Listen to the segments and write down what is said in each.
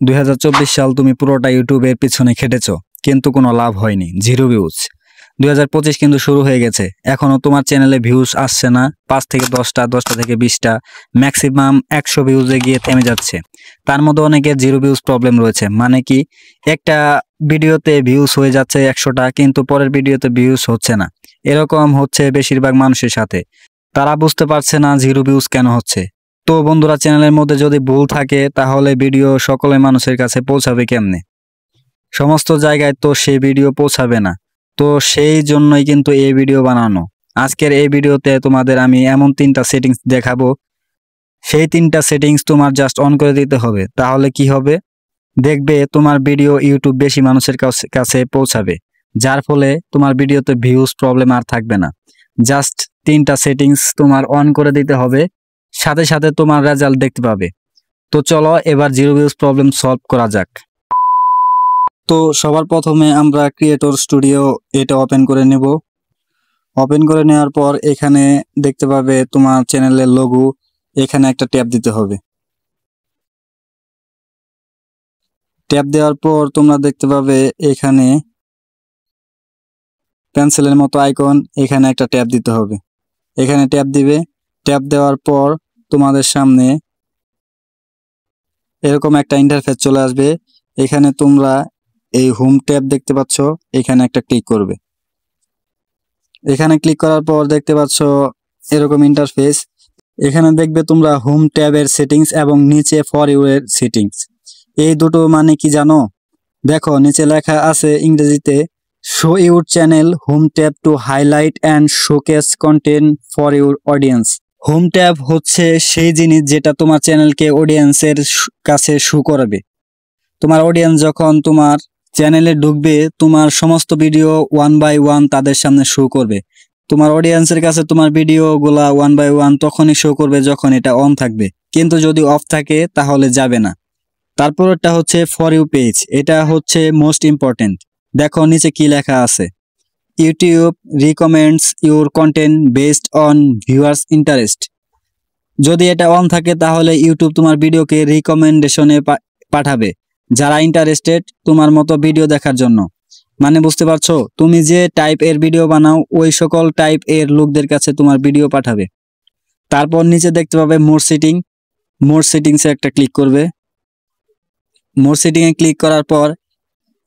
2024 সাল তুমি পুরোটা ইউটিউবের পিছনে খেটেছো, কিন্তু কোনো লাভ হয়নি, জিরো ভিউজ। 2025 কিন্তু শুরু হয়ে গেছে, এখনো তোমার চ্যানেলে ভিউজ আসছে না। 5 থেকে 10টা, 10টা থেকে 20টা, ম্যাক্সিমাম 100 ভিউজে গিয়ে থেমে যাচ্ছে। তার মধ্যে অনেকের জিরো ভিউজ প্রবলেম রয়েছে, মানে কি একটা ভিডিওতে ভিউজ হয়ে যাচ্ছে 100টা, কিন্তু পরের ভিডিওতে ভিউজ হচ্ছে না। এরকম হচ্ছে বেশিরভাগ মানুষের সাথে। তারা বুঝতে পারছে না জিরো ভিউজ কেন হচ্ছে। তো বন্ধুরা, চ্যানেলের মধ্যে যদি ভুল থাকে তাহলে ভিডিও সকলের মানুষের কাছে পৌঁছাবে কেমনে? সমস্ত জায়গায় তো সেই ভিডিও পৌঁছাবে না। তো সেই জন্যই কিন্তু এই ভিডিও বানানো। আজকের এই ভিডিওতে তোমাদের আমি এমন 3টা সেটিংস দেখাবো। সেই 3টা সেটিংস তোমার জাস্ট অন করে দিতে হবে, তাহলে কি হবে? দেখবে তোমার ভিডিও ইউটিউব বেশি মানুষের কাছে পৌঁছাবে, যার ফলে তোমার ভিডিওতে ভিউজ প্রবলেম আর থাকবে না। জাস্ট 3টা সেটিংস তোমার অন করে দিতে হবে, সাথে সাথে তোমার রেজাল্ট দেখতে পাবে। তো চলো এবার জিরো ভিউজ প্রবলেম সলভ করা যাক। তো সবার প্রথমে আমরা ক্রিয়েটর স্টুডিও এটা ওপেন করে নেব। ওপেন করে নেওয়ার পর এখানে দেখতে পাবে তোমার চ্যানেলের লোগো, এখানে একটা ট্যাপ দিতে হবে। ট্যাপ দেওয়ার পর তোমরা দেখতে পাবে এখানে পেন্সিলের মতো আইকন, এখানে একটা ট্যাপ দিতে হবে। এখানে ট্যাপ দিবে। ট্যাপ দেওয়ার পর তোমাদের সামনে এরকম একটা ইন্টারফেস চলে আসবে। এখানে তোমরা এই হোম ট্যাব দেখতে পাচ্ছ, এখানে একটা ক্লিক করবে। এখানে ক্লিক করার পর দেখতে পাচ্ছ এরকম ইন্টারফেস। এখানে দেখবে তোমরা হোম ট্যাবের সেটিংস এবং নিচে ফর ইউ এর সেটিংস। এই দুটো মানে কি জানো? দেখো নিচে লেখা আছে ইংরেজিতে, show your channel home tab to highlight and showcase content for your audience. Home tab হচ্ছে সেই জিনিস যেটা তোমার চ্যানেলকে অডিয়েন্সের কাছে শো করবে। তোমার অডিয়েন্স যখন তোমার চ্যানেলে ঢুকবে, তোমার সমস্ত ভিডিও 1 বাই 1 তাদের সামনে শো করবে। তোমার অডিয়েন্সের কাছে তোমার ভিডিওগুলা 1 বাই 1 তখনই শো করবে যখন এটা অন থাকবে, কিন্তু যদি অফ থাকে তাহলে যাবে না। তারপরটা হচ্ছে ফর ইউ পেজ, এটা হচ্ছে মোস্ট ইম্পর্টেন্ট। দেখো নিচে কি লেখা আছে, YouTube recommends your content based on viewers interest. যদি এটা অন থাকে তাহলে ইউটিউব তোমার ভিডিওকে রিকমেন্ডেশনে পাঠাবে, যারা ইন্টারেস্টেড তোমার মতো ভিডিও দেখার জন্য। মানে বুঝতে পারছো, তুমি যে টাইপ এর ভিডিও বানাও ওই সকল টাইপ এর লোকদের কাছে তোমার ভিডিও পাঠাবে। তারপর নিচে দেখতে পাবে মোর সেটিং। মোর সেটিংসে একটা ক্লিক করবে। মোর সেটিং এ ক্লিক করার পর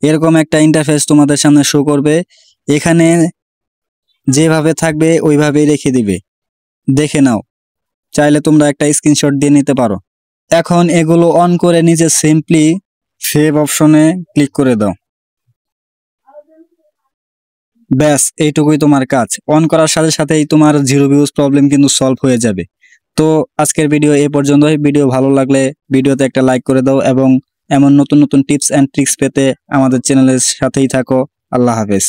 এরকম একটা ইন্টারফেস তোমাদের সামনে শো করবে। এখানে যেভাবে থাকবে ওইভাবেই রেখে দিবে, দেখে নাও। চাইলে তোমরা একটা স্ক্রিনশট দিয়ে নিতে পারো। এখন এগুলো অন করে নিচে সিম্পলি সেভ অপশনে ক্লিক করে দাও। ব্যাস, এইটুকুই তোমার কাজ। অন করার সাথে সাথেই তোমার জিরো ভিউজ প্রবলেম কিন্তু সলভ হয়ে যাবে। তো আজকের ভিডিও এই পর্যন্তই। ভিডিও ভালো লাগলে ভিডিওতে একটা লাইক করে দাও এবং এমন নতুন নতুন টিপস অ্যান্ড ট্রিক্স পেতে আমাদের চ্যানেলের সাথেই থাকো। আল্লাহ হাফেজ।